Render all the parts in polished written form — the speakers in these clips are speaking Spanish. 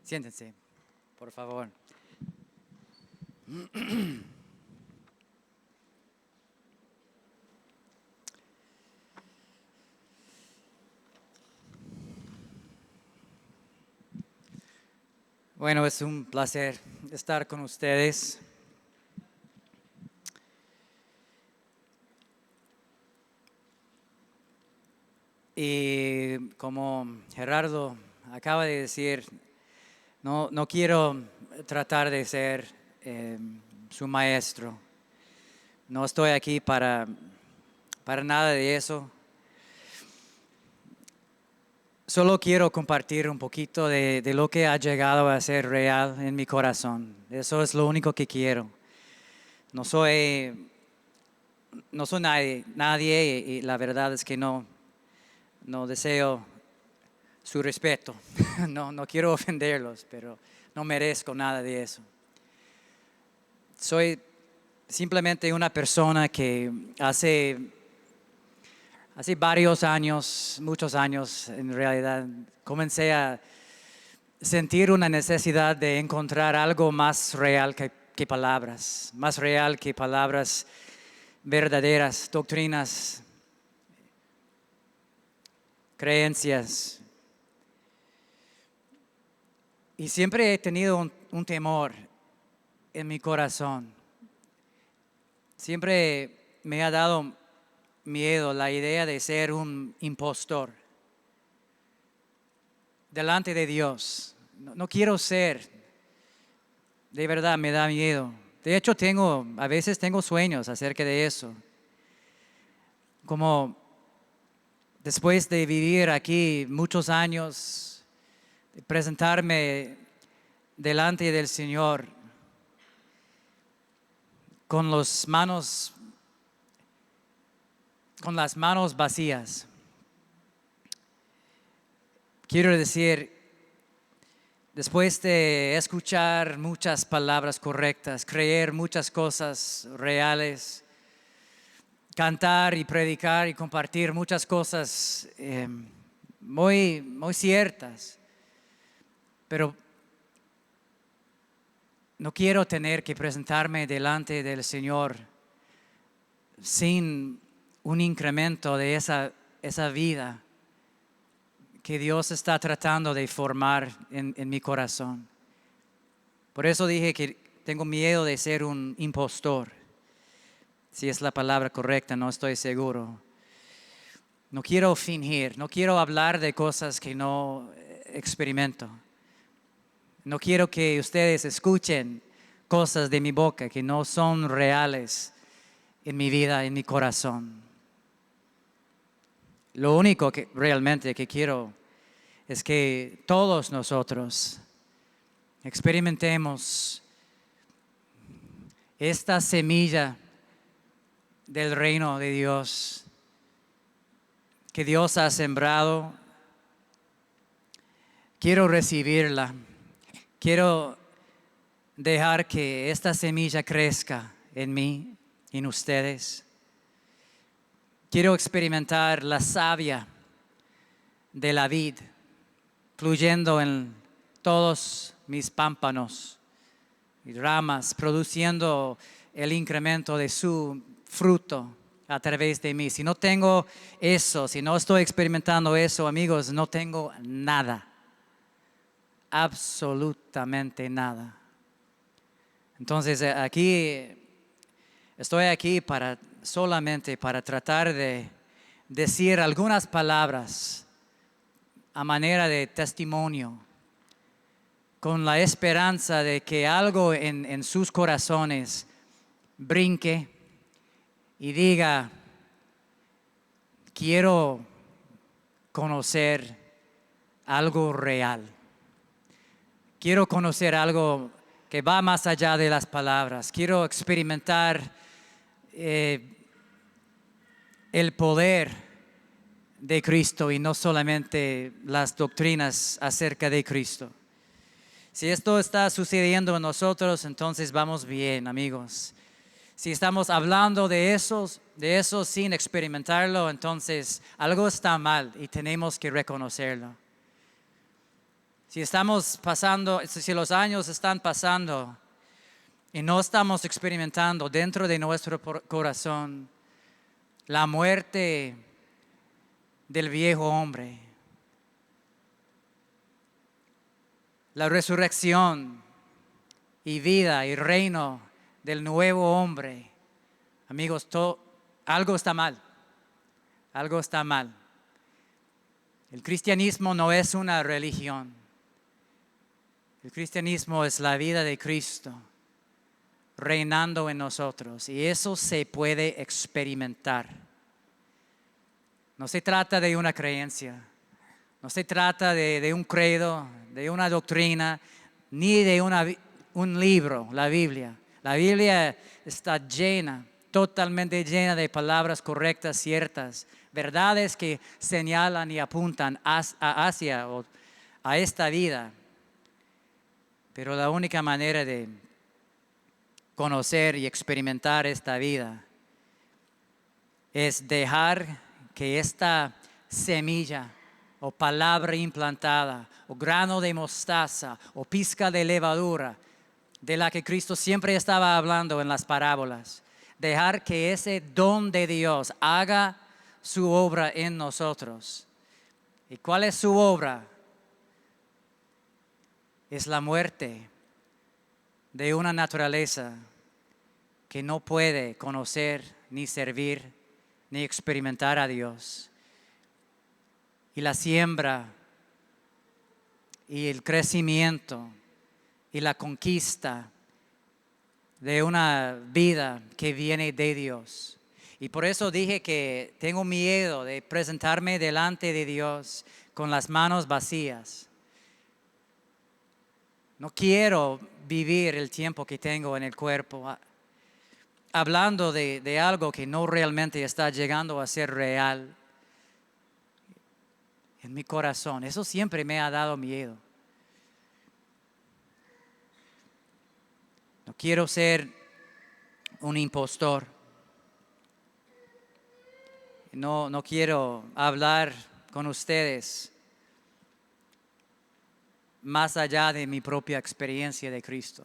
Siéntense, por favor. Bueno, es un placer estar con ustedes. Y como Gerardo acaba de decir, no quiero tratar de ser su maestro. No estoy aquí para nada de eso. Solo quiero compartir un poquito de lo que ha llegado a ser real en mi corazón. Eso es lo único que quiero. No soy nadie y la verdad es que no deseo su respeto. No quiero ofenderlos, pero no merezco nada de eso. Soy simplemente una persona que hace varios años, muchos años en realidad, comencé a sentir una necesidad de encontrar algo más real que palabras, más real que palabras verdaderas, doctrinas, creencias. Y siempre he tenido un temor en mi corazón. Siempre me ha dado miedo la idea de ser un impostor delante de Dios. No quiero ser, de verdad me da miedo. De hecho, a veces tengo sueños acerca de eso. Como después de vivir aquí muchos años, de presentarme delante del Señor con las manos vacías. Quiero decir, después de escuchar muchas palabras correctas, creer muchas cosas reales, cantar y predicar y compartir muchas cosas muy ciertas, pero no quiero tener que presentarme delante del Señor sin un incremento de esa vida que Dios está tratando de formar en mi corazón. Por eso dije que tengo miedo de ser un impostor. Si es la palabra correcta, no estoy seguro. No quiero fingir, no quiero hablar de cosas que no experimento. No quiero que ustedes escuchen cosas de mi boca que no son reales en mi vida, en mi corazón. Lo único que realmente quiero es que todos nosotros experimentemos esta semilla del reino de Dios que Dios ha sembrado. Quiero recibirla. Quiero dejar que esta semilla crezca en mí, en ustedes. Quiero experimentar la savia de la vid fluyendo en todos mis pámpanos y ramas, produciendo el incremento de su fruto a través de mí. Si no tengo eso, si no estoy experimentando eso, amigos, no tengo nada. Absolutamente nada. Entonces estoy aquí solamente para tratar de decir algunas palabras a manera de testimonio, con la esperanza de que algo en sus corazones brinque y diga: quiero conocer algo real. Quiero conocer algo que va más allá de las palabras. Quiero experimentar el poder de Cristo y no solamente las doctrinas acerca de Cristo. Si esto está sucediendo en nosotros, entonces vamos bien, amigos. Si estamos hablando de eso sin experimentarlo, entonces algo está mal y tenemos que reconocerlo. Si los años están pasando y no estamos experimentando dentro de nuestro corazón la muerte del viejo hombre, la resurrección y vida y reino del nuevo hombre, amigos, algo está mal, algo está mal. El cristianismo no es una religión, el cristianismo es la vida de Cristo reinando en nosotros y eso se puede experimentar. No se trata de una creencia, no se trata de un credo, de una doctrina, ni de un libro, la Biblia. La Biblia está llena, totalmente llena de palabras correctas, ciertas, verdades que señalan y apuntan hacia a esta vida. Pero la única manera de conocer y experimentar esta vida es dejar que esta semilla o palabra implantada o grano de mostaza o pizca de levadura de la que Cristo siempre estaba hablando en las parábolas, dejar que ese don de Dios haga su obra en nosotros. ¿Y cuál es su obra? Es la muerte de una naturaleza que no puede conocer, ni servir, ni experimentar a Dios. Y la siembra, y el crecimiento, y la conquista de una vida que viene de Dios. Y por eso dije que tengo miedo de presentarme delante de Dios con las manos vacías. No quiero vivir el tiempo que tengo en el cuerpo hablando de algo que no realmente está llegando a ser real en mi corazón. Eso siempre me ha dado miedo. No quiero ser un impostor. No quiero hablar con ustedes más allá de mi propia experiencia de Cristo.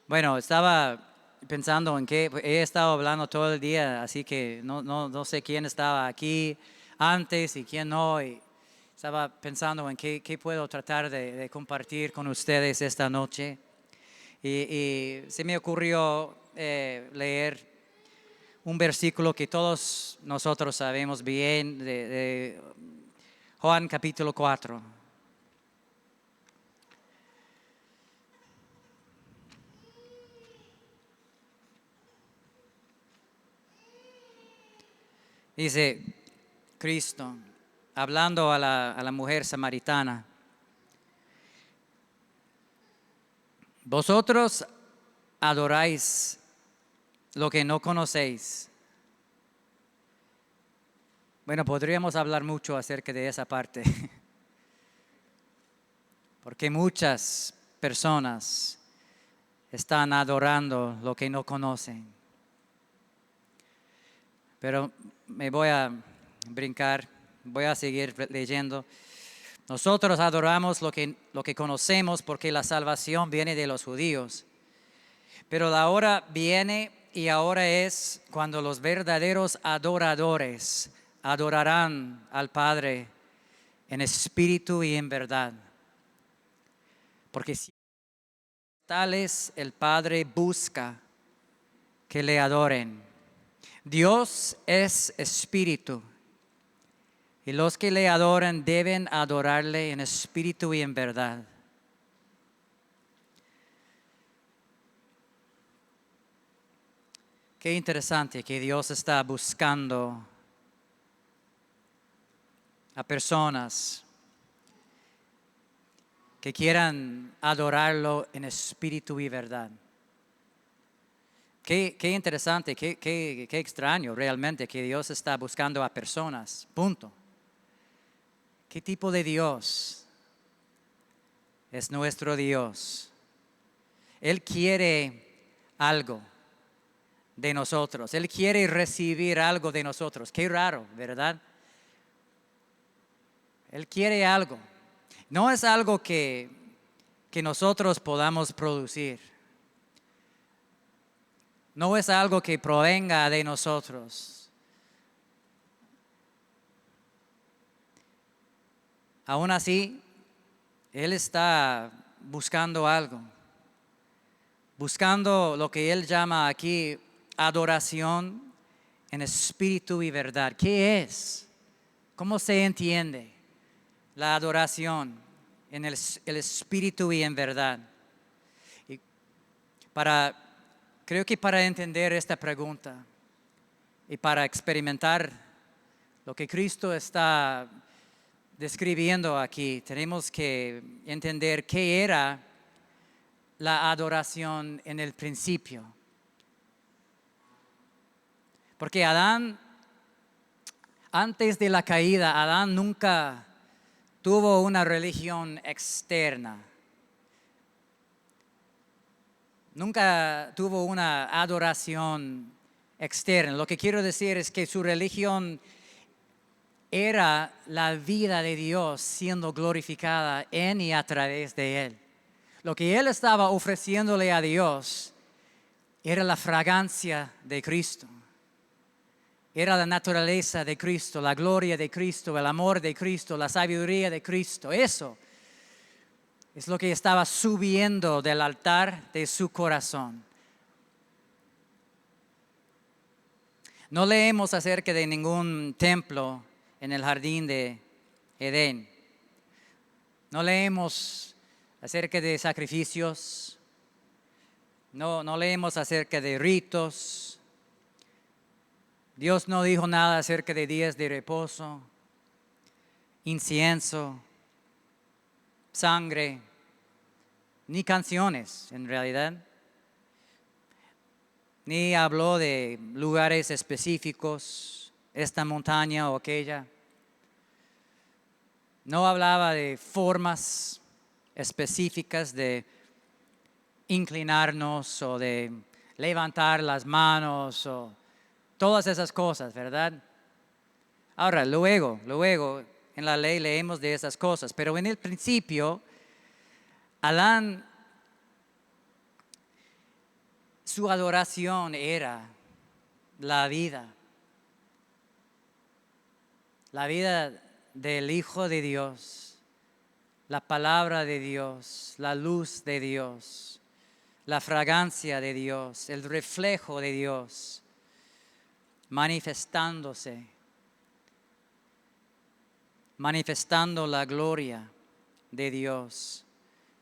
Bueno, estaba pensando en que he estado hablando todo el día, así que no sé quién estaba aquí antes y quién no. Y estaba pensando en qué puedo tratar de compartir con ustedes esta noche. Y se me ocurrió leer un versículo que todos nosotros sabemos bien de Juan capítulo 4. Dice Cristo, hablando a la mujer samaritana: vosotros adoráis lo que no conocéis. Bueno, podríamos hablar mucho acerca de esa parte, porque muchas personas están adorando lo que no conocen. Pero me voy a brincar, voy a seguir leyendo. Nosotros adoramos lo que conocemos porque la salvación viene de los judíos. Pero la hora viene y ahora es cuando los verdaderos adoradores adorarán al Padre en espíritu y en verdad. Porque si tales el Padre busca que le adoren. Dios es espíritu y los que le adoran deben adorarle en espíritu y en verdad. Qué interesante que Dios está buscando a personas que quieran adorarlo en espíritu y verdad. Qué interesante, qué extraño realmente que Dios está buscando a personas, punto. ¿Qué tipo de Dios es nuestro Dios? Él quiere algo de nosotros. Él quiere recibir algo de nosotros. Qué raro, ¿verdad? Él quiere algo. No es algo que nosotros podamos producir. No es algo que provenga de nosotros. Aún así, Él está buscando algo. Buscando lo que Él llama aquí adoración en espíritu y verdad. ¿Qué es? ¿Cómo se entiende la adoración en el espíritu y en verdad? Y creo que para entender esta pregunta y para experimentar lo que Cristo está describiendo aquí, tenemos que entender qué era la adoración en el principio. Porque Adán, antes de la caída, Adán nunca tuvo una religión externa. Nunca tuvo una adoración externa. Lo que quiero decir es que su religión era la vida de Dios siendo glorificada en y a través de Él. Lo que Él estaba ofreciéndole a Dios era la fragancia de Cristo. Era la naturaleza de Cristo, la gloria de Cristo, el amor de Cristo, la sabiduría de Cristo. Eso es lo que estaba subiendo del altar de su corazón. No leemos acerca de ningún templo en el jardín de Edén. No leemos acerca de sacrificios. No leemos acerca de ritos. Dios no dijo nada acerca de días de reposo, incienso, sangre, ni canciones en realidad. Ni habló de lugares específicos, esta montaña o aquella. No hablaba de formas específicas de inclinarnos o de levantar las manos o todas esas cosas, ¿verdad? Ahora, luego en la ley leemos de esas cosas, pero en el principio, Adán, su adoración era la vida del Hijo de Dios, la palabra de Dios, la luz de Dios, la fragancia de Dios, el reflejo de Dios manifestando la gloria de Dios,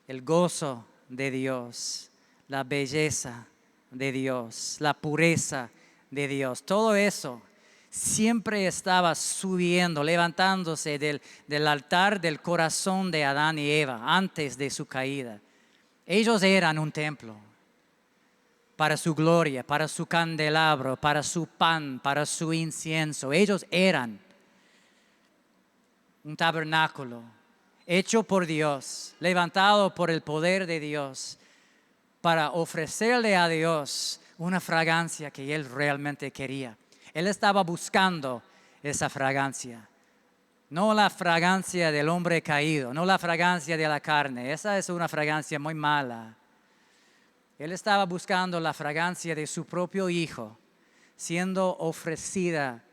el gozo de Dios, la belleza de Dios, la pureza de Dios. Todo eso siempre estaba subiendo, levantándose del altar del corazón de Adán y Eva antes de su caída. Ellos eran un templo para su gloria, para su candelabro, para su pan, para su incienso. Ellos eran un tabernáculo hecho por Dios, levantado por el poder de Dios, para ofrecerle a Dios una fragancia que Él realmente quería. Él estaba buscando esa fragancia. No la fragancia del hombre caído, no la fragancia de la carne. Esa es una fragancia muy mala. Él estaba buscando la fragancia de su propio Hijo, siendo ofrecida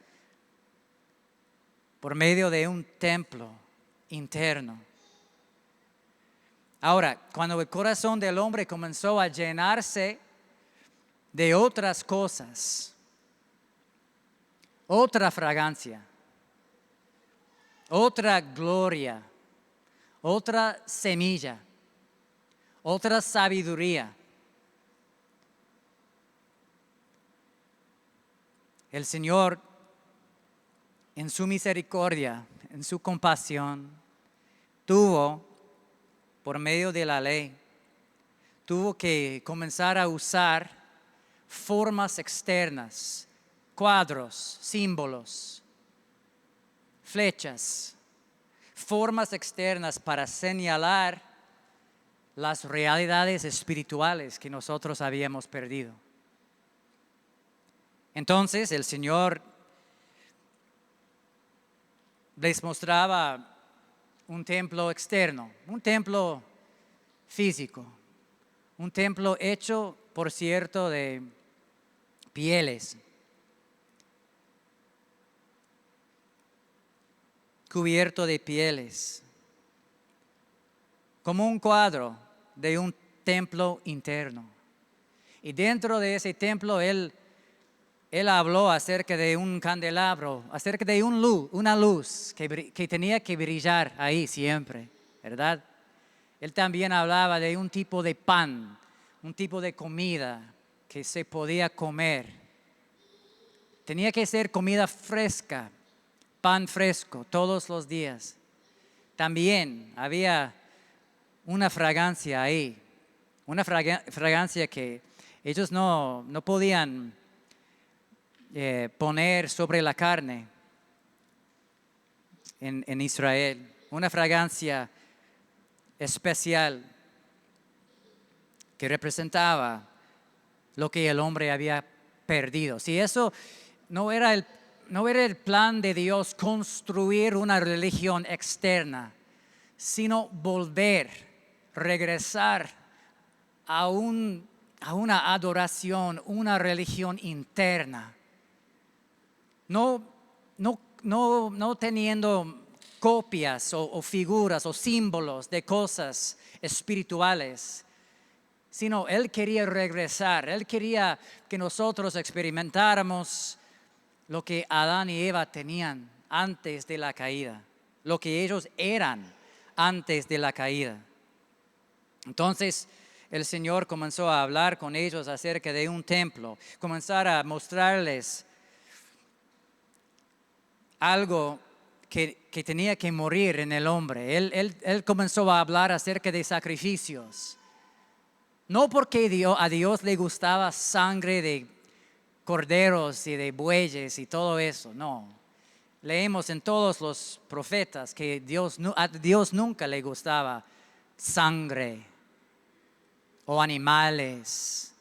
por medio de un templo interno. Ahora, cuando el corazón del hombre comenzó a llenarse de otras cosas, otra fragancia, otra gloria, otra semilla, otra sabiduría, el Señor, en su misericordia, en su compasión, tuvo, por medio de la ley, tuvo que comenzar a usar formas externas, cuadros, símbolos, flechas, formas externas para señalar las realidades espirituales que nosotros habíamos perdido. Entonces el Señor les mostraba un templo externo, un templo físico, un templo hecho, por cierto, de pieles, cubierto de pieles, como un cuadro de un templo interno. Y dentro de ese templo Él habló acerca de un candelabro, acerca de una luz que tenía que brillar ahí siempre, ¿verdad? Él también hablaba de un tipo de pan, un tipo de comida que se podía comer. Tenía que ser comida fresca, pan fresco todos los días. También había una fragancia ahí, una fragancia que ellos no podían poner sobre la carne en Israel, una fragancia especial que representaba lo que el hombre había perdido. Si eso no era el plan de Dios construir una religión externa, sino regresar a una adoración, una religión interna. No teniendo copias o figuras o símbolos de cosas espirituales, sino Él quería regresar, Él quería que nosotros experimentáramos lo que Adán y Eva tenían antes de la caída, lo que ellos eran antes de la caída. Entonces el Señor comenzó a hablar con ellos acerca de un templo, comenzar a mostrarles algo que tenía que morir en el hombre. Él comenzó a hablar acerca de sacrificios. No porque a Dios le gustaba sangre de corderos y de bueyes y todo eso, no. Leemos en todos los profetas que a Dios nunca le gustaba sangre o animales,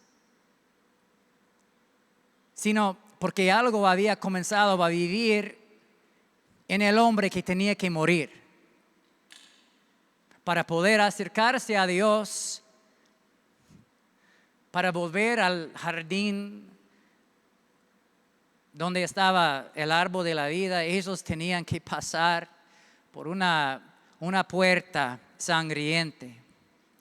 sino porque algo había comenzado a vivir en el hombre que tenía que morir para poder acercarse a Dios, para volver al jardín donde estaba el árbol de la vida. Ellos tenían que pasar por una puerta sangriente.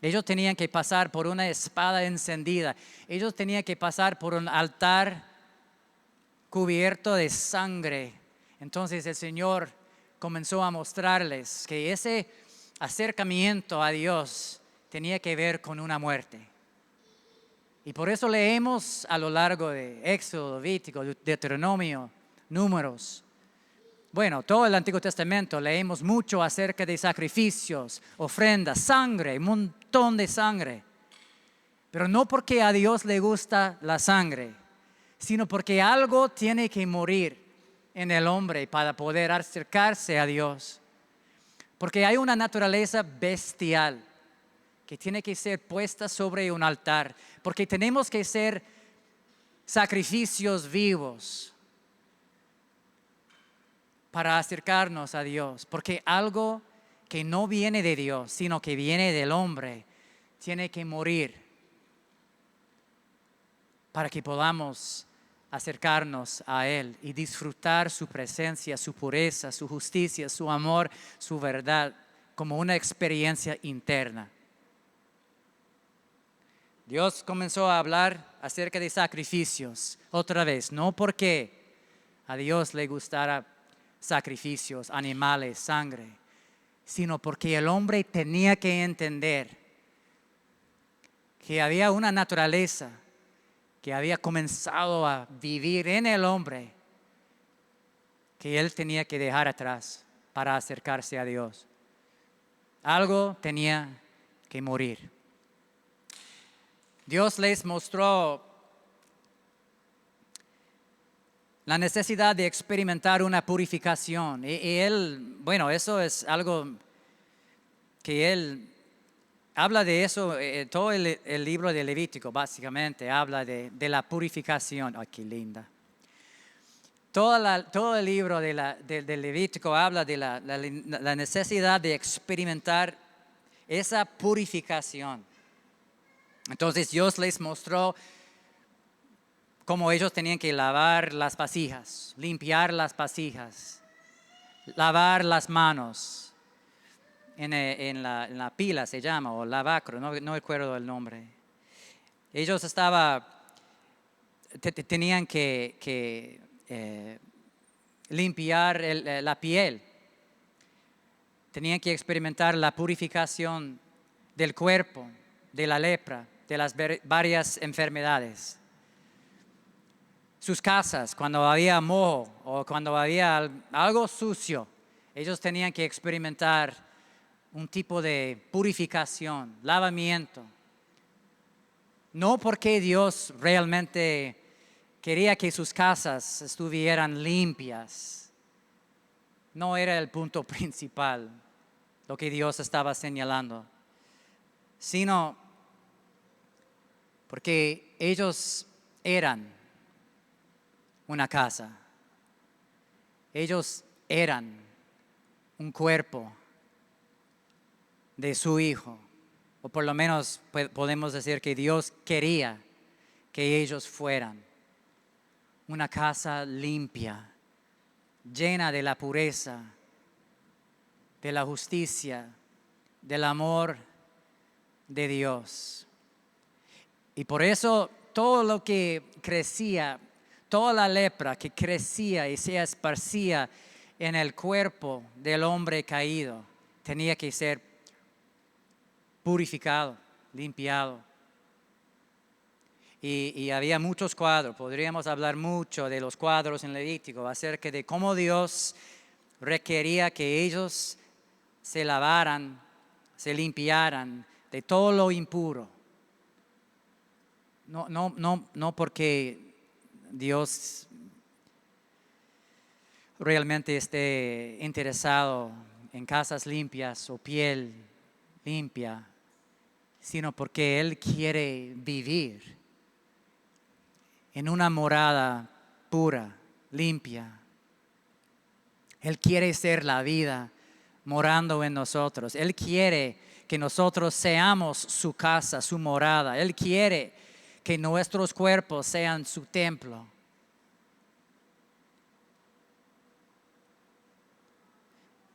Ellos tenían que pasar por una espada encendida. Ellos tenían que pasar por un altar cubierto de sangre. Entonces el Señor comenzó a mostrarles que ese acercamiento a Dios tenía que ver con una muerte. Y por eso leemos a lo largo de Éxodo, Levítico, Deuteronomio, Números. Bueno, todo el Antiguo Testamento leemos mucho acerca de sacrificios, ofrendas, sangre, un montón de sangre. Pero no porque a Dios le gusta la sangre, sino porque algo tiene que morir en el hombre para poder acercarse a Dios. Porque hay una naturaleza bestial que tiene que ser puesta sobre un altar, porque tenemos que ser sacrificios vivos para acercarnos a Dios, porque algo que no viene de Dios, sino que viene del hombre, tiene que morir para que podamos acercarnos a Él y disfrutar su presencia, su pureza, su justicia, su amor, su verdad, como una experiencia interna. Dios comenzó a hablar acerca de sacrificios otra vez, no porque a Dios le gustara sacrificios, animales, sangre, sino porque el hombre tenía que entender que había una naturaleza que había comenzado a vivir en el hombre que él tenía que dejar atrás para acercarse a Dios. Algo tenía que morir. Dios les mostró la necesidad de experimentar una purificación. Y Él, bueno, eso es algo que Él habla de eso, todo el libro de Levítico básicamente habla de la purificación. ¡Ay, qué linda! Todo el libro del Levítico habla de la necesidad de experimentar esa purificación. Entonces Dios les mostró cómo ellos tenían que lavar las vasijas, limpiar las vasijas, lavar las manos en la pila se llama, o lavacro, no recuerdo el nombre. Ellos tenían que limpiar la piel, tenían que experimentar la purificación del cuerpo, de la lepra, de las varias enfermedades. Sus casas, cuando había moho o cuando había algo sucio, ellos tenían que experimentar un tipo de purificación, lavamiento. No porque Dios realmente quería que sus casas estuvieran limpias. No era el punto principal lo que Dios estaba señalando, sino porque ellos eran una casa. Ellos eran un cuerpo de su Hijo, o por lo menos podemos decir que Dios quería que ellos fueran una casa limpia, llena de la pureza, de la justicia, del amor de Dios. Y por eso todo lo que crecía, toda la lepra que crecía y se esparcía en el cuerpo del hombre caído, tenía que ser purificado, limpiado. Y había muchos cuadros, podríamos hablar mucho de los cuadros en Levítico acerca de cómo Dios requería que ellos se lavaran, se limpiaran de todo lo impuro. No porque Dios realmente esté interesado en casas limpias o piel limpia, sino porque Él quiere vivir en una morada pura, limpia. Él quiere ser la vida morando en nosotros. Él quiere que nosotros seamos su casa, su morada. Él quiere que nuestros cuerpos sean su templo.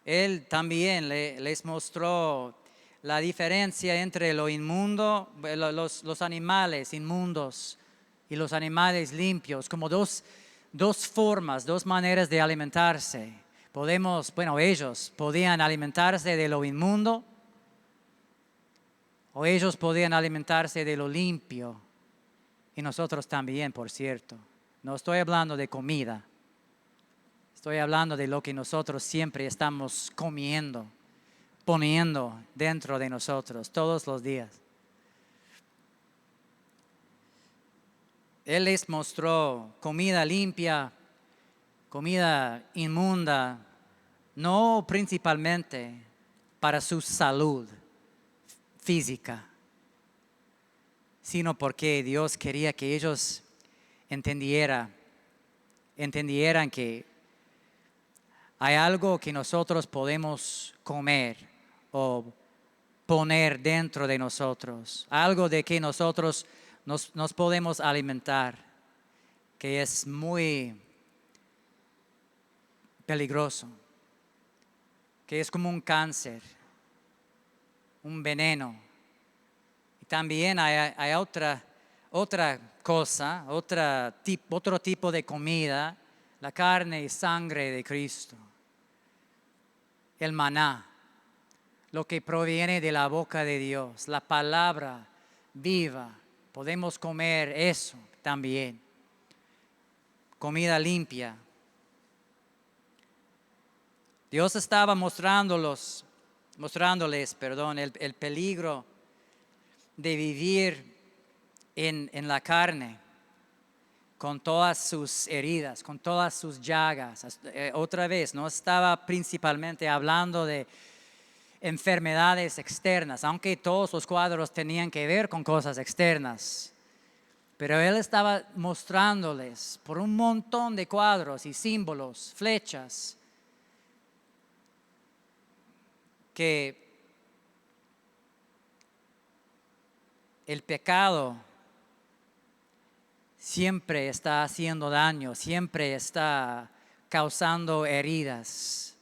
Él también les mostró la diferencia entre lo inmundo, los animales inmundos y los animales limpios, como dos formas, dos maneras de alimentarse. Ellos podían alimentarse de lo inmundo o ellos podían alimentarse de lo limpio. Y nosotros también, por cierto. No estoy hablando de comida. Estoy hablando de lo que nosotros siempre estamos comiendo, poniendo dentro de nosotros todos los días. Él les mostró comida limpia, comida inmunda, no principalmente para su salud física, sino porque Dios quería que ellos entendieran que hay algo que nosotros podemos comer o poner dentro de nosotros, algo de que nosotros nos podemos alimentar, que es muy peligroso, que es como un cáncer, un veneno. Y también hay otra cosa, otro tipo de comida, la carne y sangre de Cristo. El maná, lo que proviene de la boca de Dios, la palabra viva. Podemos comer eso también. Comida limpia. Dios estaba mostrándoles, el peligro de vivir en la carne, con todas sus heridas, con todas sus llagas. Otra vez, no estaba principalmente hablando de enfermedades externas, aunque todos los cuadros tenían que ver con cosas externas. Pero él estaba mostrándoles por un montón de cuadros y símbolos, flechas, que el pecado siempre está haciendo daño, siempre está causando heridas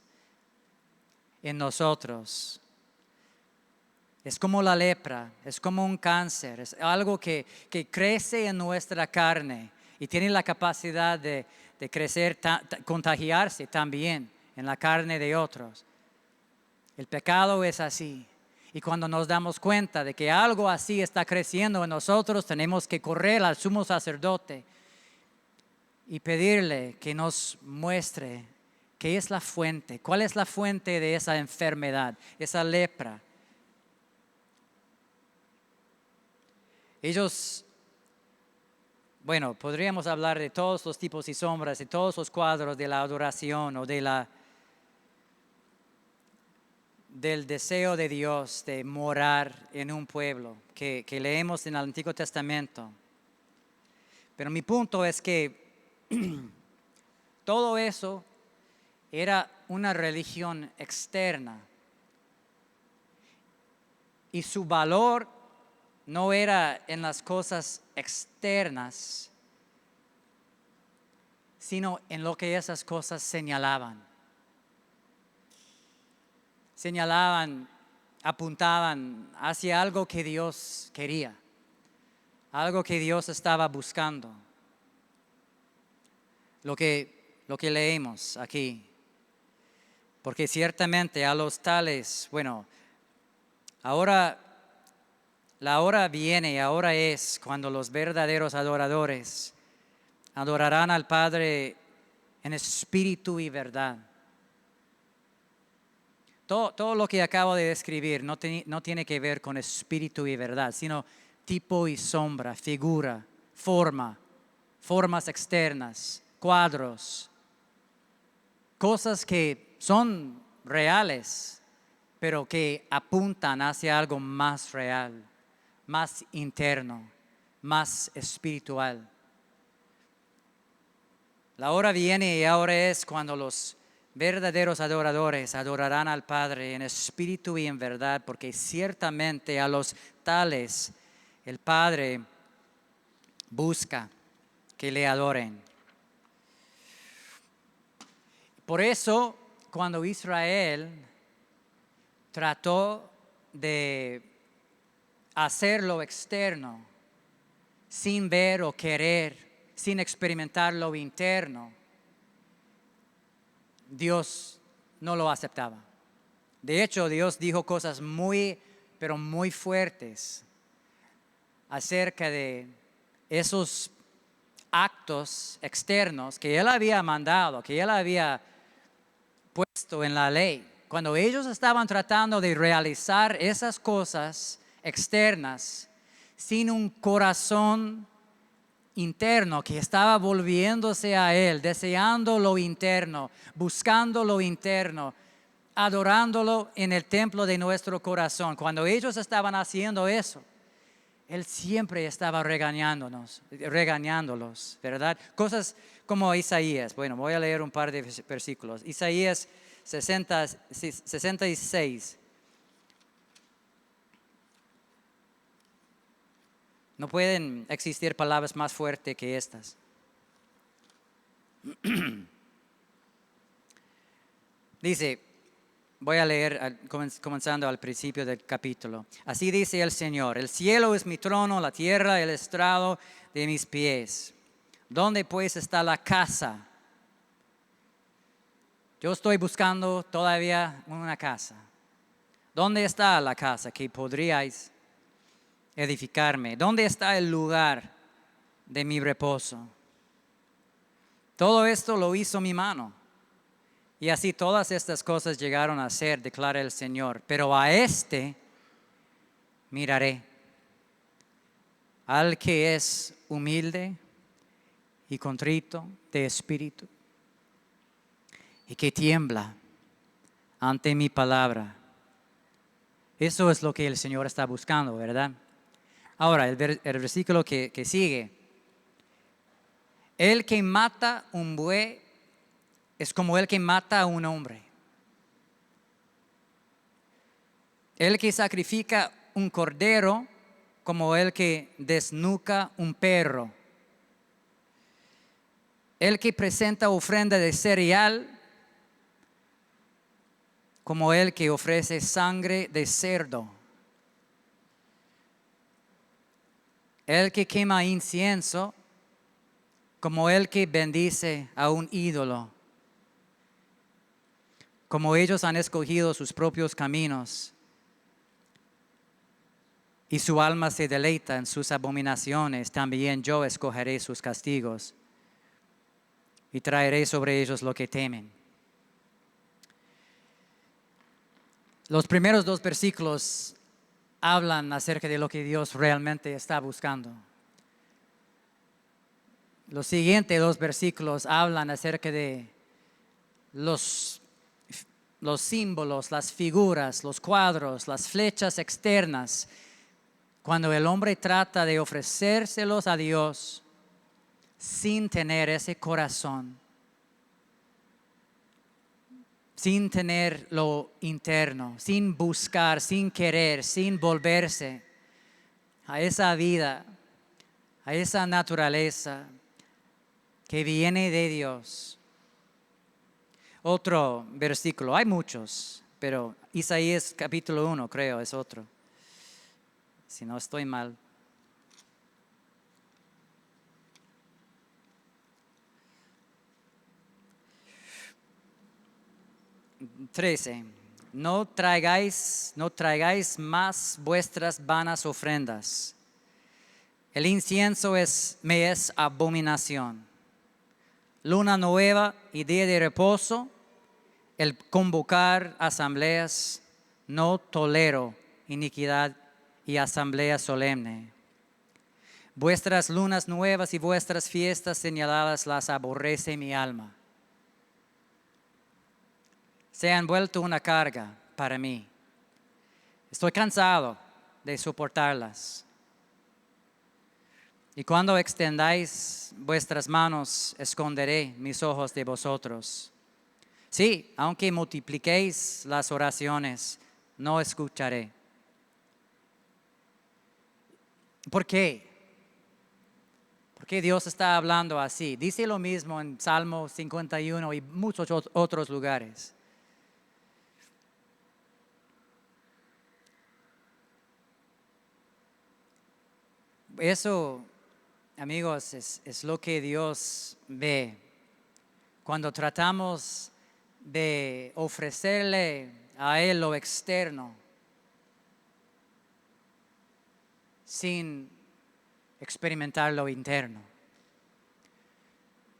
en nosotros. Es como la lepra, es como un cáncer, es algo que crece en nuestra carne y tiene la capacidad de crecer, contagiarse también en la carne de otros. El pecado es así. Y cuando nos damos cuenta de que algo así está creciendo en nosotros, tenemos que correr al sumo sacerdote y pedirle que nos muestre qué es la fuente, cuál es la fuente de esa enfermedad, esa lepra. Ellos, bueno, podríamos hablar de todos los tipos y sombras, de todos los cuadros de la adoración o del deseo de Dios de morar en un pueblo que leemos en el Antiguo Testamento. Pero mi punto es que todo eso era una religión externa y su valor no era en las cosas externas, sino en lo que esas cosas señalaban. Señalaban, apuntaban hacia algo que Dios quería, algo que Dios estaba buscando. Lo que leemos aquí. Porque ciertamente a los tales, bueno, ahora la hora viene y ahora es cuando los verdaderos adoradores adorarán al Padre en espíritu y verdad. Todo lo que acabo de describir no tiene que ver con espíritu y verdad, sino tipo y sombra, figura, formas externas, cuadros, cosas que son reales, pero que apuntan hacia algo más real, más interno, más espiritual. La hora viene y ahora es cuando los verdaderos adoradores adorarán al Padre en espíritu y en verdad, porque ciertamente a los tales el Padre busca que le adoren. Por eso, cuando Israel trató de hacer lo externo, sin ver o querer, sin experimentar lo interno, Dios no lo aceptaba. De hecho, Dios dijo cosas pero muy fuertes acerca de esos actos externos que Él había mandado, que Él había puesto en la ley. Cuando ellos estaban tratando de realizar esas cosas externas sin un corazón interno que estaba volviéndose a Él, deseando lo interno, buscando lo interno, adorándolo en el templo de nuestro corazón. Cuando ellos estaban haciendo eso, Él siempre estaba regañándolos, ¿verdad? Cosas como Isaías. Bueno, voy a leer un par de versículos. Isaías 66. No pueden existir palabras más fuertes que estas. Dice, voy a leer comenzando al principio del capítulo. Así dice el Señor: el cielo es mi trono, la tierra el estrado de mis pies. ¿Dónde pues está la casa? Yo estoy buscando todavía una casa. ¿Dónde está la casa que podríais edificarme? ¿Dónde está el lugar de mi reposo? Todo esto lo hizo mi mano. Y así todas estas cosas llegaron a ser, declara el Señor. Pero a este miraré, al que es humilde y contrito de espíritu, y que tiembla ante mi palabra. Eso es lo que el Señor está buscando, ¿verdad? Ahora, el versículo que sigue. El que mata un buey es como el que mata a un hombre. El que sacrifica un cordero como el que desnuca un perro. El que presenta ofrenda de cereal como el que ofrece sangre de cerdo. El que quema incienso como el que bendice a un ídolo. Como ellos han escogido sus propios caminos y su alma se deleita en sus abominaciones, también yo escogeré sus castigos y traeré sobre ellos lo que temen. Los primeros 2 versículos hablan acerca de lo que Dios realmente está buscando. Los siguientes 2 versículos hablan acerca de los símbolos, las figuras, los cuadros, las flechas externas. Cuando el hombre trata de ofrecérselos a Dios sin tener ese corazón, sin tener lo interno, sin buscar, sin querer, sin volverse a esa vida, a esa naturaleza que viene de Dios. Otro versículo, hay muchos, pero Isaías capítulo 1 creo es otro, si no estoy mal. 13. No traigáis más vuestras vanas ofrendas. El incienso me es abominación. Luna nueva y día de reposo, el convocar asambleas, no tolero iniquidad y asamblea solemne. Vuestras lunas nuevas y vuestras fiestas señaladas las aborrece mi alma. Se han vuelto una carga para mí. Estoy cansado de soportarlas. Y cuando extendáis vuestras manos, esconderé mis ojos de vosotros. Sí, aunque multipliquéis las oraciones, no escucharé. ¿Por qué? ¿Por qué Dios está hablando así? Dice lo mismo en Salmo 51 y muchos otros lugares. Eso, amigos, es lo que Dios ve cuando tratamos de ofrecerle a Él lo externo sin experimentar lo interno.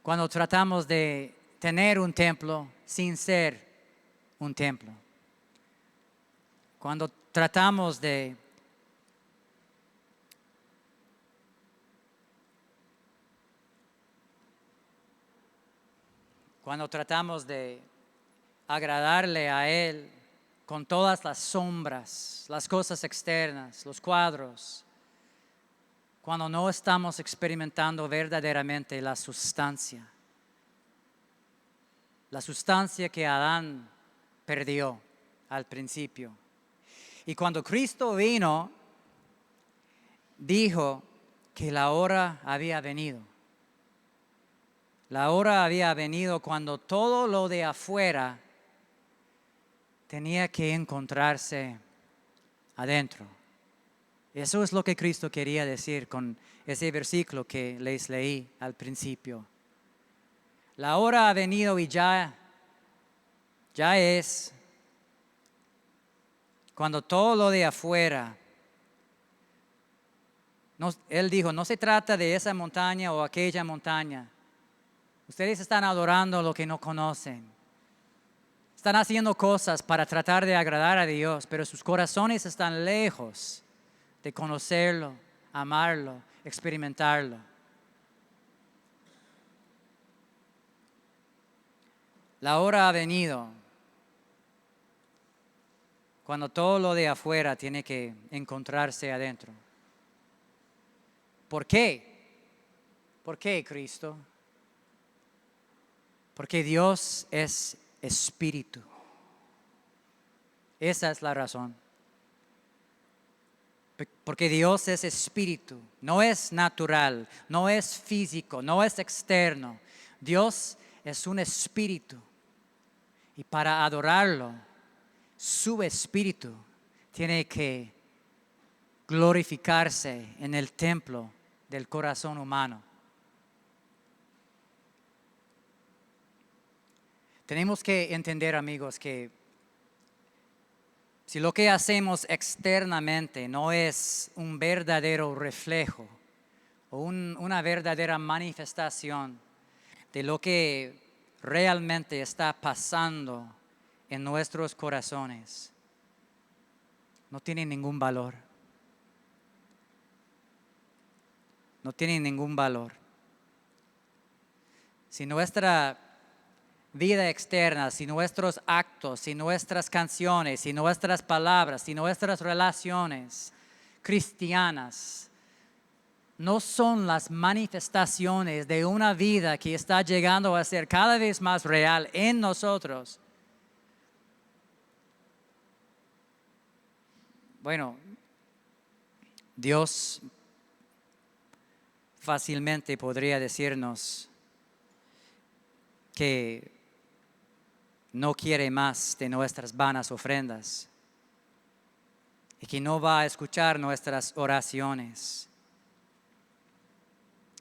Cuando tratamos de tener un templo sin ser un templo. Cuando tratamos de agradarle a Él con todas las sombras, las cosas externas, los cuadros, cuando no estamos experimentando verdaderamente la sustancia que Adán perdió al principio. Y cuando Cristo vino, dijo que la hora había venido. La hora había venido cuando todo lo de afuera tenía que encontrarse adentro. Eso es lo que Cristo quería decir con ese versículo que les leí al principio. La hora ha venido y ya es cuando todo lo de afuera, Él dijo, no se trata de esa montaña o aquella montaña. Ustedes están adorando lo que no conocen. Están haciendo cosas para tratar de agradar a Dios, pero sus corazones están lejos de conocerlo, amarlo, experimentarlo. La hora ha venido cuando todo lo de afuera tiene que encontrarse adentro. ¿Por qué? ¿Por qué, Cristo? Porque Dios es espíritu. Esa es la razón. Porque Dios es espíritu, no es natural, no es físico, no es externo. Dios es un espíritu. Y para adorarlo, su espíritu tiene que glorificarse en el templo del corazón humano. Tenemos que entender, amigos, que si lo que hacemos externamente no es un verdadero reflejo o una verdadera manifestación de lo que realmente está pasando en nuestros corazones, no tiene ningún valor. No tiene ningún valor. Si nuestra vida externa, si nuestros actos, si nuestras canciones, si nuestras palabras, si nuestras relaciones cristianas no son las manifestaciones de una vida que está llegando a ser cada vez más real en nosotros, bueno, Dios fácilmente podría decirnos que no quiere más de nuestras vanas ofrendas y que no va a escuchar nuestras oraciones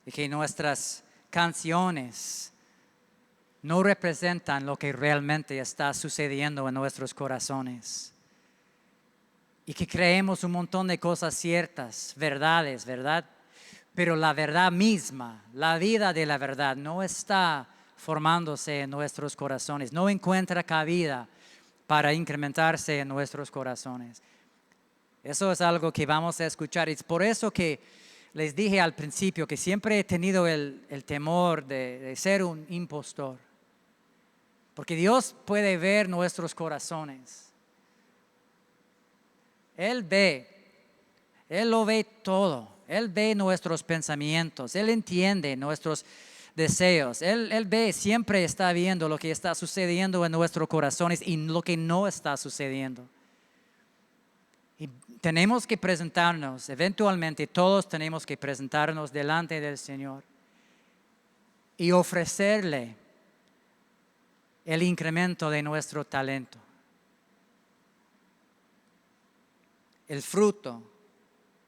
y que nuestras canciones no representan lo que realmente está sucediendo en nuestros corazones y que creemos un montón de cosas ciertas, verdades, ¿verdad? Pero la verdad misma, la vida de la verdad no está formándose en nuestros corazones, no encuentra cabida para incrementarse en nuestros corazones. Eso es algo que vamos a escuchar. Es por eso que les dije al principio que siempre he tenido el temor de ser un impostor. Porque Dios puede ver nuestros corazones. Él lo ve todo. Él ve nuestros pensamientos, Él entiende nuestros deseos. Él ve, siempre está viendo lo que está sucediendo en nuestros corazones y lo que no está sucediendo. Y tenemos que presentarnos, eventualmente todos tenemos que presentarnos delante del Señor y ofrecerle el incremento de nuestro talento, el fruto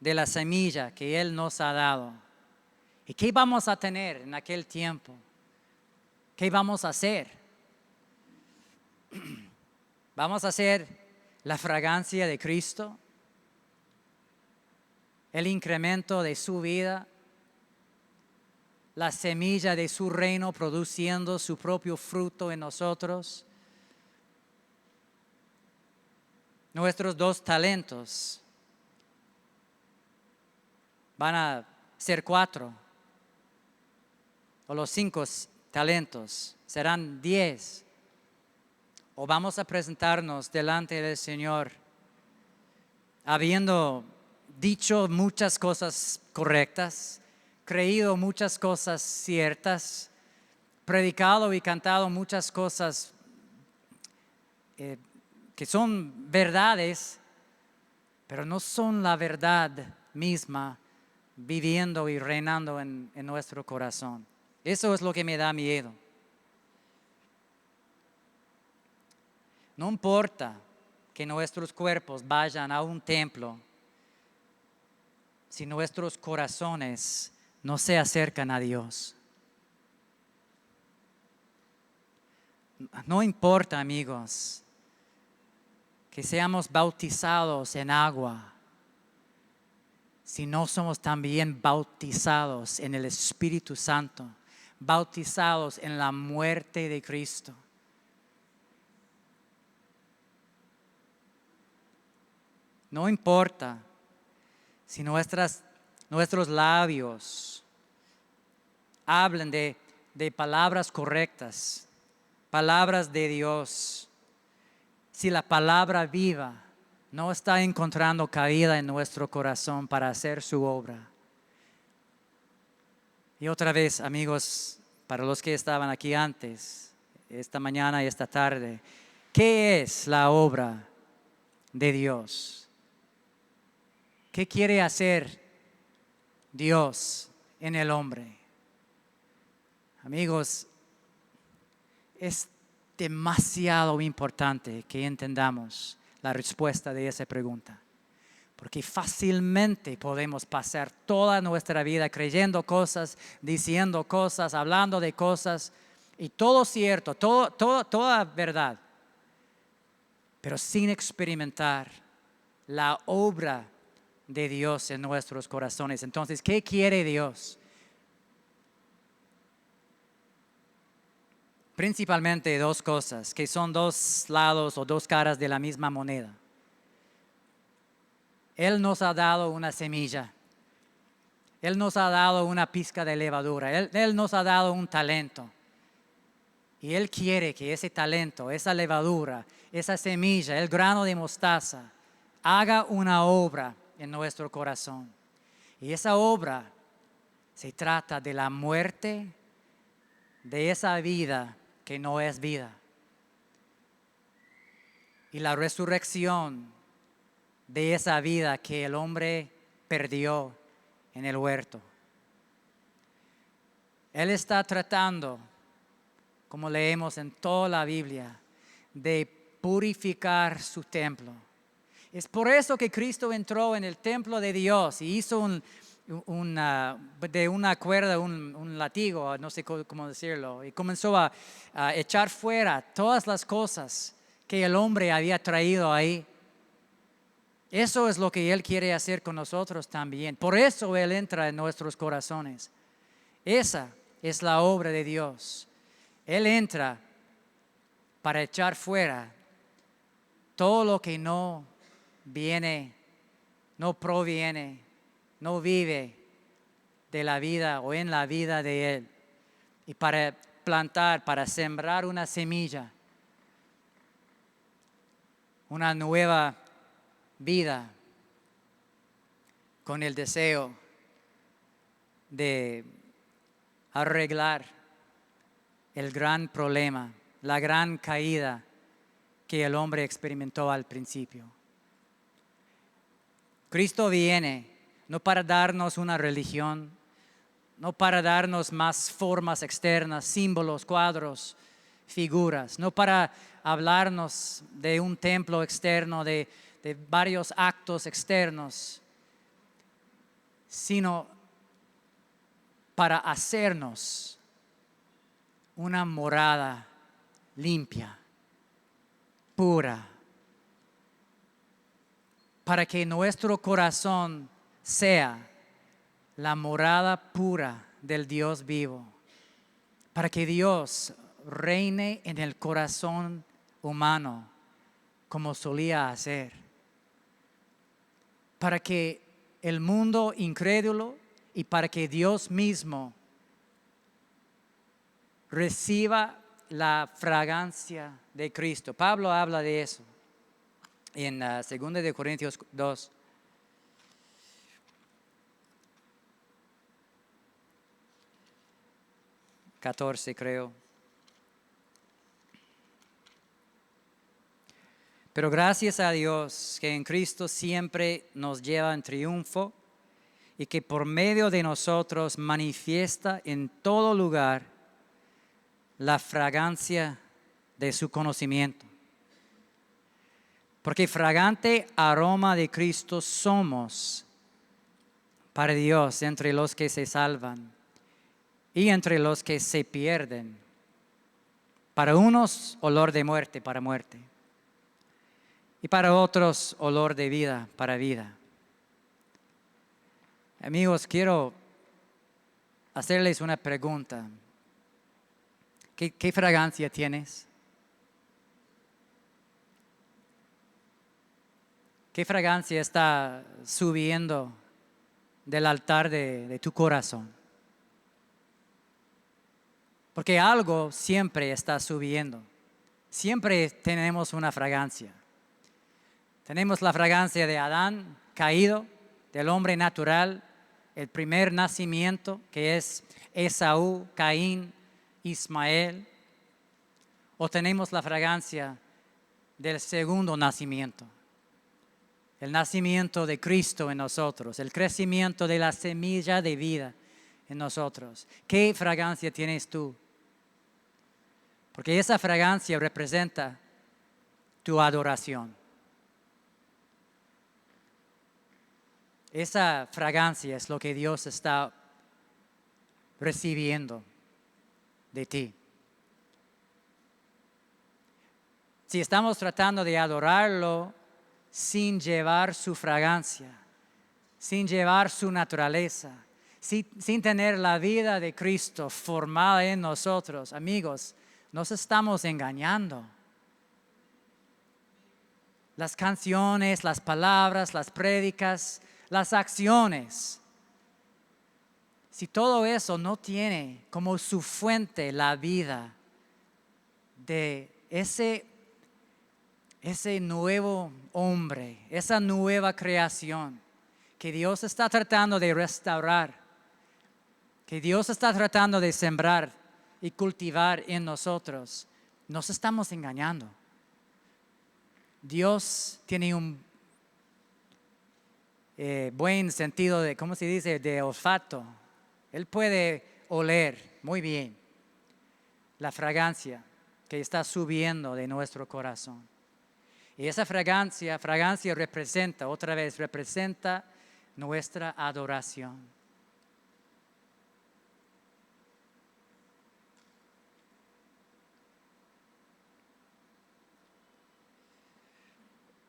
de la semilla que Él nos ha dado. ¿Y qué vamos a tener en aquel tiempo? ¿Qué vamos a hacer? ¿Vamos a hacer la fragancia de Cristo? ¿El incremento de su vida? ¿La semilla de su reino produciendo su propio fruto en nosotros? Nuestros 2 talentos van a ser 4, o los 5 talentos serán 10, o vamos a presentarnos delante del Señor habiendo dicho muchas cosas correctas, creído muchas cosas ciertas, predicado y cantado muchas cosas que son verdades, pero no son la verdad misma viviendo y reinando en nuestro corazón. Eso es lo que me da miedo. No importa que nuestros cuerpos vayan a un templo si nuestros corazones no se acercan a Dios. No importa, amigos, que seamos bautizados en agua si no somos también bautizados en el Espíritu Santo, bautizados en la muerte de Cristo. No importa si nuestros labios hablan de palabras correctas, palabras de Dios, si la palabra viva no está encontrando cabida en nuestro corazón para hacer su obra. Y otra vez, amigos, para los que estaban aquí antes, esta mañana y esta tarde, ¿qué es la obra de Dios? ¿Qué quiere hacer Dios en el hombre? Amigos, es demasiado importante que entendamos la respuesta de esa pregunta, porque fácilmente podemos pasar toda nuestra vida creyendo cosas, diciendo cosas, hablando de cosas, y todo cierto, toda verdad, pero sin experimentar la obra de Dios en nuestros corazones. Entonces, ¿qué quiere Dios? Principalmente dos cosas, que son dos lados o dos caras de la misma moneda. Él nos ha dado una semilla. Él nos ha dado una pizca de levadura. Él nos ha dado un talento. Y Él quiere que ese talento, esa levadura, esa semilla, el grano de mostaza, haga una obra en nuestro corazón. Y esa obra se trata de la muerte de esa vida que no es vida, y la resurrección de esa vida que el hombre perdió en el huerto. Él está tratando, como leemos en toda la Biblia, de purificar su templo. Es por eso que Cristo entró en el templo de Dios y hizo de una cuerda un látigo, no sé cómo decirlo, y comenzó a echar fuera todas las cosas que el hombre había traído ahí. Eso es lo que Él quiere hacer con nosotros también. Por eso Él entra en nuestros corazones. Esa es la obra de Dios. Él entra para echar fuera todo lo que no viene, no proviene, no vive de la vida o en la vida de Él. Y para plantar, para sembrar una semilla, una nueva vida, con el deseo de arreglar el gran problema, la gran caída que el hombre experimentó al principio. Cristo viene no para darnos una religión, no para darnos más formas externas, símbolos, cuadros, figuras, no para hablarnos de un templo externo, de varios actos externos, sino para hacernos una morada limpia, pura, para que nuestro corazón sea la morada pura del Dios vivo, para que Dios reine en el corazón humano como solía hacer, para que el mundo incrédulo y para que Dios mismo reciba la fragancia de Cristo. Pablo habla de eso en 2 de Corintios 2. Creo. Pero gracias a Dios que en Cristo siempre nos lleva en triunfo y que por medio de nosotros manifiesta en todo lugar la fragancia de su conocimiento. Porque fragante aroma de Cristo somos para Dios entre los que se salvan y entre los que se pierden. Para unos, olor de muerte para muerte, y para otros, olor de vida para vida. Amigos, quiero hacerles una pregunta. ¿Qué fragancia tienes? ¿Qué fragancia está subiendo del altar de tu corazón? Porque algo siempre está subiendo. Siempre tenemos una fragancia. Tenemos la fragancia de Adán caído, del hombre natural, el primer nacimiento que es Esaú, Caín, Ismael. O tenemos la fragancia del segundo nacimiento, el nacimiento de Cristo en nosotros, el crecimiento de la semilla de vida en nosotros. ¿Qué fragancia tienes tú? Porque esa fragancia representa tu adoración. Esa fragancia es lo que Dios está recibiendo de ti. Si estamos tratando de adorarlo sin llevar su fragancia, sin llevar su naturaleza, sin tener la vida de Cristo formada en nosotros, amigos, nos estamos engañando. Las canciones, las palabras, las prédicas, las acciones, si todo eso no tiene como su fuente la vida de ese nuevo hombre, esa nueva creación que Dios está tratando de restaurar, que Dios está tratando de sembrar y cultivar en nosotros, nos estamos engañando. Dios tiene un buen sentido de, ¿cómo se dice?, de olfato. Él puede oler muy bien la fragancia que está subiendo de nuestro corazón. Y esa fragancia representa nuestra adoración.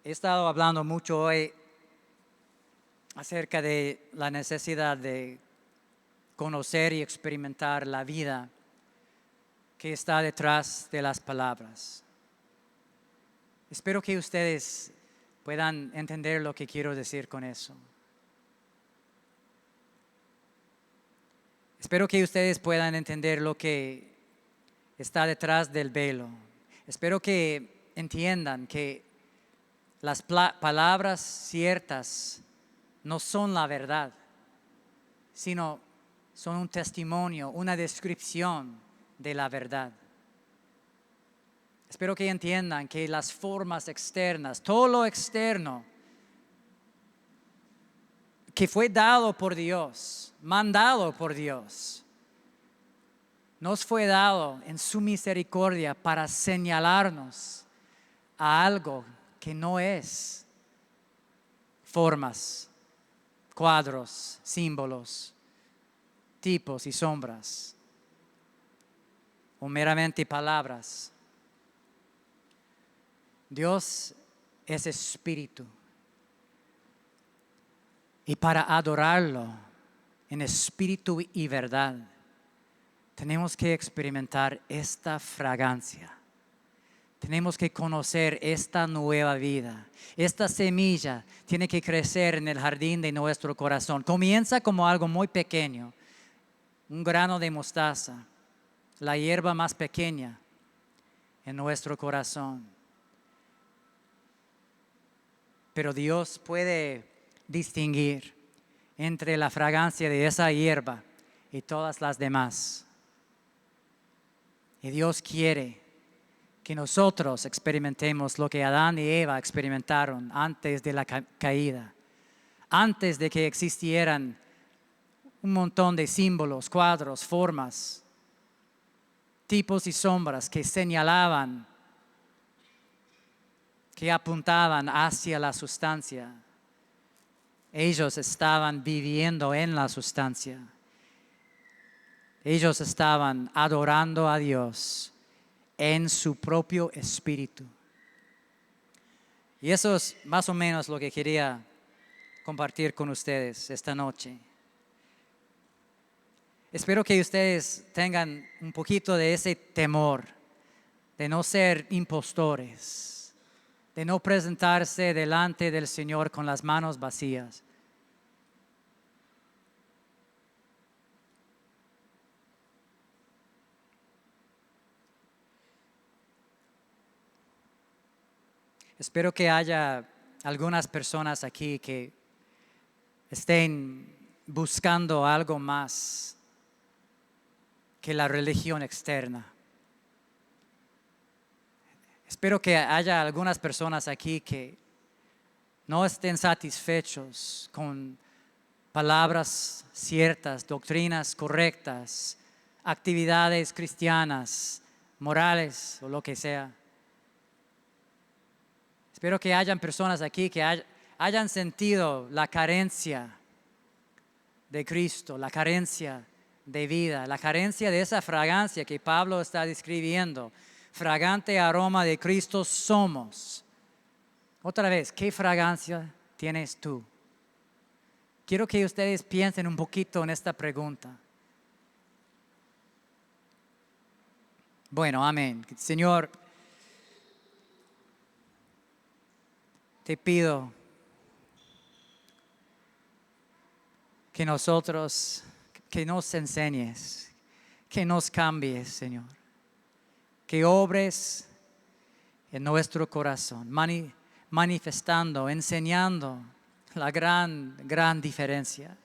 He estado hablando mucho hoy acerca de la necesidad de conocer y experimentar la vida que está detrás de las palabras. Espero que ustedes puedan entender lo que quiero decir con eso. Espero que ustedes puedan entender lo que está detrás del velo. Espero que entiendan que las palabras ciertas no son la verdad, sino son un testimonio, una descripción de la verdad. Espero que entiendan que las formas externas, todo lo externo que fue dado por Dios, mandado por Dios, nos fue dado en su misericordia para señalarnos a algo que no es formas, cuadros, símbolos, tipos y sombras, o meramente palabras. Dios es espíritu. Y para adorarlo en espíritu y verdad, tenemos que experimentar esta fragancia. Tenemos que conocer esta nueva vida. Esta semilla tiene que crecer en el jardín de nuestro corazón. Comienza como algo muy pequeño, un grano de mostaza, la hierba más pequeña en nuestro corazón. Pero Dios puede distinguir entre la fragancia de esa hierba y todas las demás. Y Dios quiere que nosotros experimentemos lo que Adán y Eva experimentaron antes de la caída, antes de que existieran un montón de símbolos, cuadros, formas, tipos y sombras que señalaban, que apuntaban hacia la sustancia. Ellos estaban viviendo en la sustancia. Ellos estaban adorando a Dios en su propio espíritu. Y eso es más o menos lo que quería compartir con ustedes esta noche. Espero que ustedes tengan un poquito de ese temor de no ser impostores, de no presentarse delante del Señor con las manos vacías. Espero que haya algunas personas aquí que estén buscando algo más que la religión externa. Espero que haya algunas personas aquí que no estén satisfechos con palabras ciertas, doctrinas correctas, actividades cristianas, morales o lo que sea. Espero que hayan personas aquí que hayan sentido la carencia de Cristo, la carencia de vida, la carencia de esa fragancia que Pablo está describiendo. Fragante aroma de Cristo somos. Otra vez, ¿qué fragancia tienes tú? Quiero que ustedes piensen un poquito en esta pregunta. Bueno, amén. Señor, te pido que nos enseñes, que nos cambies, Señor. Que obres en nuestro corazón, manifestando, enseñando la gran diferencia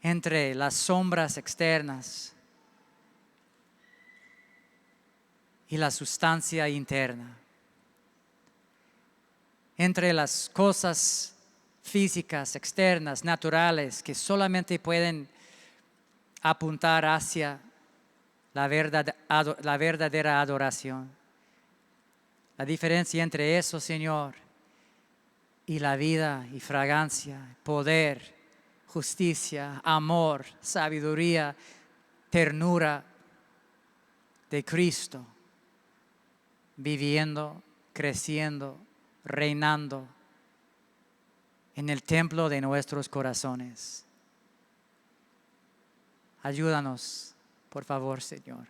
entre las sombras externas y la sustancia interna, entre las cosas físicas, externas, naturales, que solamente pueden apuntar hacia la verdadera adoración. La diferencia entre eso, Señor, y la vida y fragancia, poder, justicia, amor, sabiduría, ternura de Cristo, viviendo, creciendo, reinando en el templo de nuestros corazones. Ayúdanos, por favor, Señor.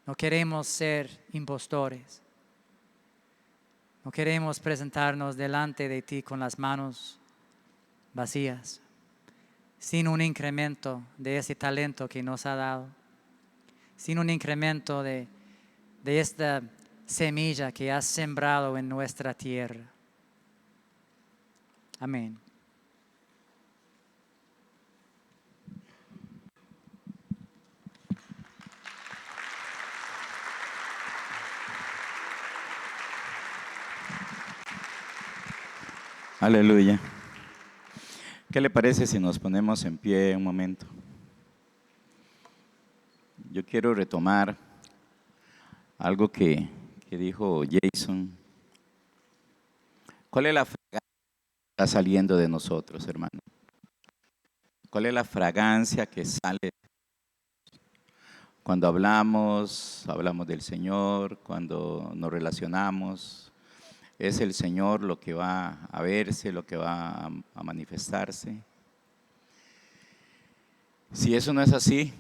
No queremos ser impostores. No queremos presentarnos delante de ti con las manos vacías, sin un incremento de ese talento que nos ha dado, sin un incremento de esta semilla que has sembrado en nuestra tierra. Amén. Aleluya. ¿Qué le parece si nos ponemos en pie un momento? Yo quiero retomar algo que dijo Jason. ¿Cuál es la fragancia que está saliendo de nosotros, hermano? ¿Cuál es la fragancia que sale cuando hablamos del Señor, cuando nos relacionamos? Es el Señor lo que va a verse, lo que va a manifestarse. Si eso no es así,